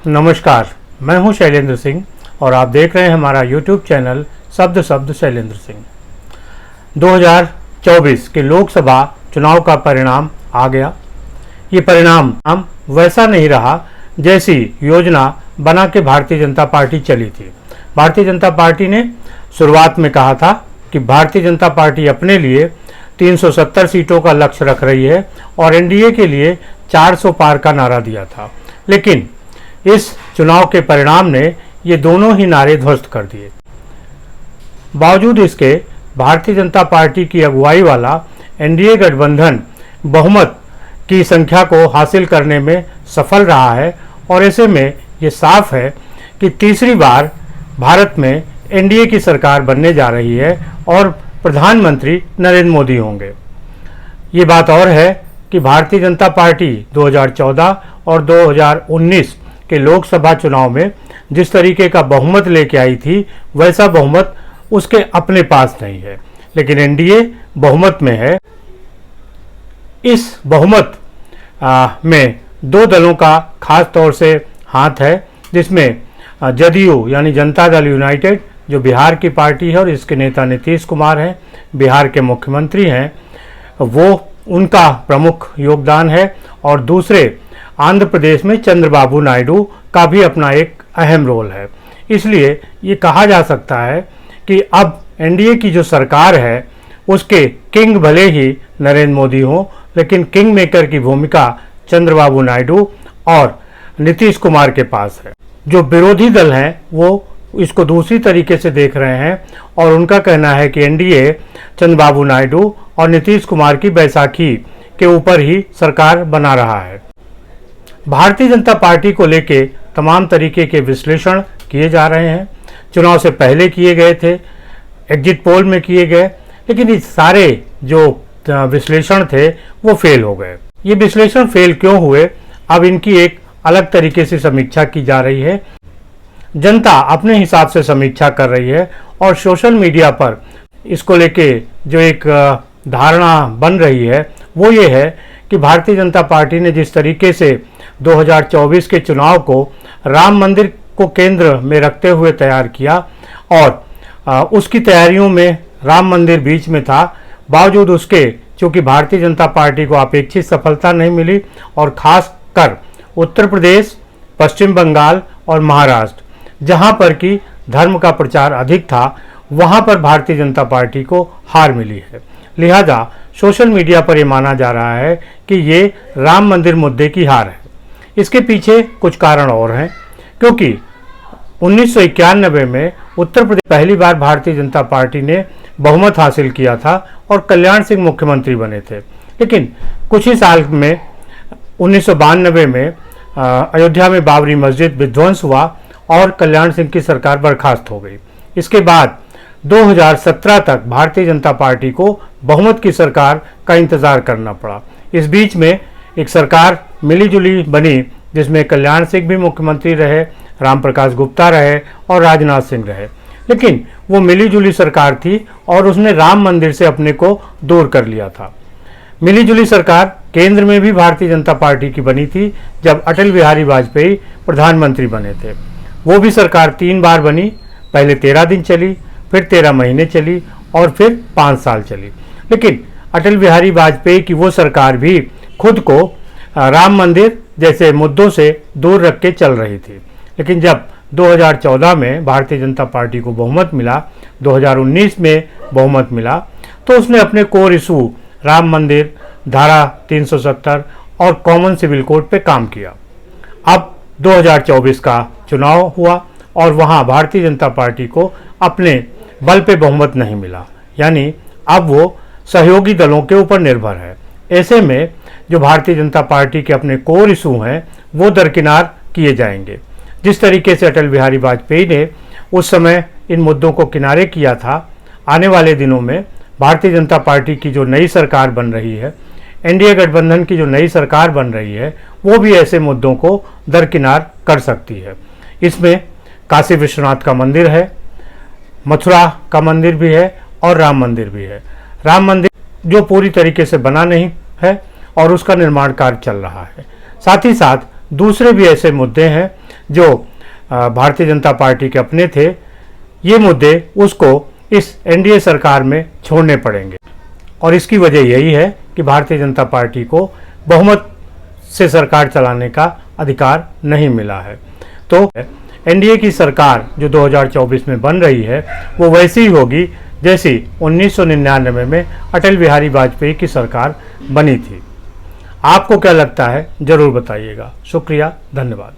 नमस्कार, मैं हूं शैलेंद्र सिंह और आप देख रहे हैं हमारा YouTube चैनल शब्द शब्द शैलेंद्र सिंह। 2024 के लोकसभा चुनाव का परिणाम आ गया। ये परिणाम वैसा नहीं रहा जैसी योजना बना के भारतीय जनता पार्टी चली थी। भारतीय जनता पार्टी ने शुरुआत में कहा था कि भारतीय जनता पार्टी अपने लिए 370 सीटों का लक्ष्य रख रही है और एनडीए के लिए 400 पार का नारा दिया था, लेकिन इस चुनाव के परिणाम ने ये दोनों ही नारे ध्वस्त कर दिए। बावजूद इसके भारतीय जनता पार्टी की अगुवाई वाला एनडीए गठबंधन बहुमत की संख्या को हासिल करने में सफल रहा है और ऐसे में ये साफ है कि तीसरी बार भारत में एनडीए की सरकार बनने जा रही है और प्रधानमंत्री नरेंद्र मोदी होंगे। ये बात और है कि भारतीय जनता पार्टी 2014 और 2019 के लोकसभा चुनाव में जिस तरीके का बहुमत लेके आई थी वैसा बहुमत उसके अपने पास नहीं है, लेकिन एनडीए बहुमत में है। इस बहुमत में दो दलों का खास तौर से हाथ है, जिसमें जदयू यानी जनता दल यूनाइटेड जो बिहार की पार्टी है और इसके नेता नीतीश कुमार हैं, बिहार के मुख्यमंत्री हैं, वो उनका प्रमुख योगदान है और दूसरे आंध्र प्रदेश में चंद्रबाबू नायडू का भी अपना एक अहम रोल है। इसलिए ये कहा जा सकता है कि अब एनडीए की जो सरकार है उसके किंग भले ही नरेंद्र मोदी हों, लेकिन किंग मेकर की भूमिका चंद्रबाबू नायडू और नीतीश कुमार के पास है। जो विरोधी दल हैं वो इसको दूसरी तरीके से देख रहे हैं और उनका कहना है कि एनडीए चंद्रबाबू नायडू और नीतीश कुमार की बैसाखी के ऊपर ही सरकार बना रहा है। भारतीय जनता पार्टी को लेके तमाम तरीके के विश्लेषण किए जा रहे हैं। चुनाव से पहले किए गए थे, एग्जिट पोल में किए गए, लेकिन ये सारे जो विश्लेषण थे वो फेल हो गए। ये विश्लेषण फेल क्यों हुए, अब इनकी एक अलग तरीके से समीक्षा की जा रही है। जनता अपने हिसाब से समीक्षा कर रही है और सोशल मीडिया पर इसको लेके जो एक धारणा बन रही है वो ये है कि भारतीय जनता पार्टी ने जिस तरीके से 2024 के चुनाव को राम मंदिर को केंद्र में रखते हुए तैयार किया और उसकी तैयारियों में राम मंदिर बीच में था, बावजूद उसके चूँकि भारतीय जनता पार्टी को अपेक्षित सफलता नहीं मिली और खास कर उत्तर प्रदेश, पश्चिम बंगाल और महाराष्ट्र जहां पर कि धर्म का प्रचार अधिक था, वहां पर भारतीय जनता पार्टी को हार मिली है। लिहाजा सोशल मीडिया पर यह माना जा रहा है कि ये राम मंदिर मुद्दे की हार है। इसके पीछे कुछ कारण और हैं, क्योंकि 1991 में उत्तर प्रदेश पहली बार भारतीय जनता पार्टी ने बहुमत हासिल किया था और कल्याण सिंह मुख्यमंत्री बने थे, लेकिन कुछ ही साल में 1992 में अयोध्या में बाबरी मस्जिद विध्वंस हुआ और कल्याण सिंह की सरकार बर्खास्त हो गई। इसके बाद 2017 तक भारतीय जनता पार्टी को बहुमत की सरकार का इंतजार करना पड़ा। इस बीच में एक सरकार मिली जुली बनी जिसमें कल्याण सिंह भी मुख्यमंत्री रहे, राम प्रकाश गुप्ता रहे और राजनाथ सिंह रहे, लेकिन वो मिली जुली सरकार थी और उसने राम मंदिर से अपने को दूर कर लिया था। मिली जुली सरकार केंद्र में भी भारतीय जनता पार्टी की बनी थी जब अटल बिहारी वाजपेयी प्रधानमंत्री बने थे। वो भी सरकार 3 बार बनी, पहले 13 दिन चली, फिर 13 महीने चली और फिर 5 साल चली, लेकिन अटल बिहारी वाजपेयी की वो सरकार भी खुद को राम मंदिर जैसे मुद्दों से दूर रख के चल रही थी। लेकिन जब 2014 में भारतीय जनता पार्टी को बहुमत मिला, 2019 में बहुमत मिला, तो उसने अपने कोर इशू राम मंदिर, धारा 370 और कॉमन सिविल कोड पे काम किया। अब 2024 का चुनाव हुआ और वहाँ भारतीय जनता पार्टी को अपने बल पे बहुमत नहीं मिला, यानी अब वो सहयोगी दलों के ऊपर निर्भर है। ऐसे में जो भारतीय जनता पार्टी के अपने कोर इशू हैं वो दरकिनार किए जाएंगे। जिस तरीके से अटल बिहारी वाजपेयी ने उस समय इन मुद्दों को किनारे किया था, आने वाले दिनों में भारतीय जनता पार्टी की जो नई सरकार बन रही है, एनडीए गठबंधन की जो नई सरकार बन रही है, वो भी ऐसे मुद्दों को दरकिनार कर सकती है। इसमें काशी विश्वनाथ का मंदिर है, मथुरा का मंदिर भी है और राम मंदिर भी है। राम मंदिर जो पूरी तरीके से बना नहीं है और उसका निर्माण कार्य चल रहा है। साथ ही साथ दूसरे भी ऐसे मुद्दे हैं जो भारतीय जनता पार्टी के अपने थे, ये मुद्दे उसको इस एनडीए सरकार में छोड़ने पड़ेंगे। और इसकी वजह यही है कि भारतीय जनता पार्टी को बहुमत से सरकार चलाने का अधिकार नहीं मिला है। तो एनडीए की सरकार जो 2024 में बन रही है वो वैसी ही होगी जैसी 1999 में अटल बिहारी वाजपेयी की सरकार बनी थी। आपको क्या लगता है, जरूर बताइएगा। शुक्रिया, धन्यवाद।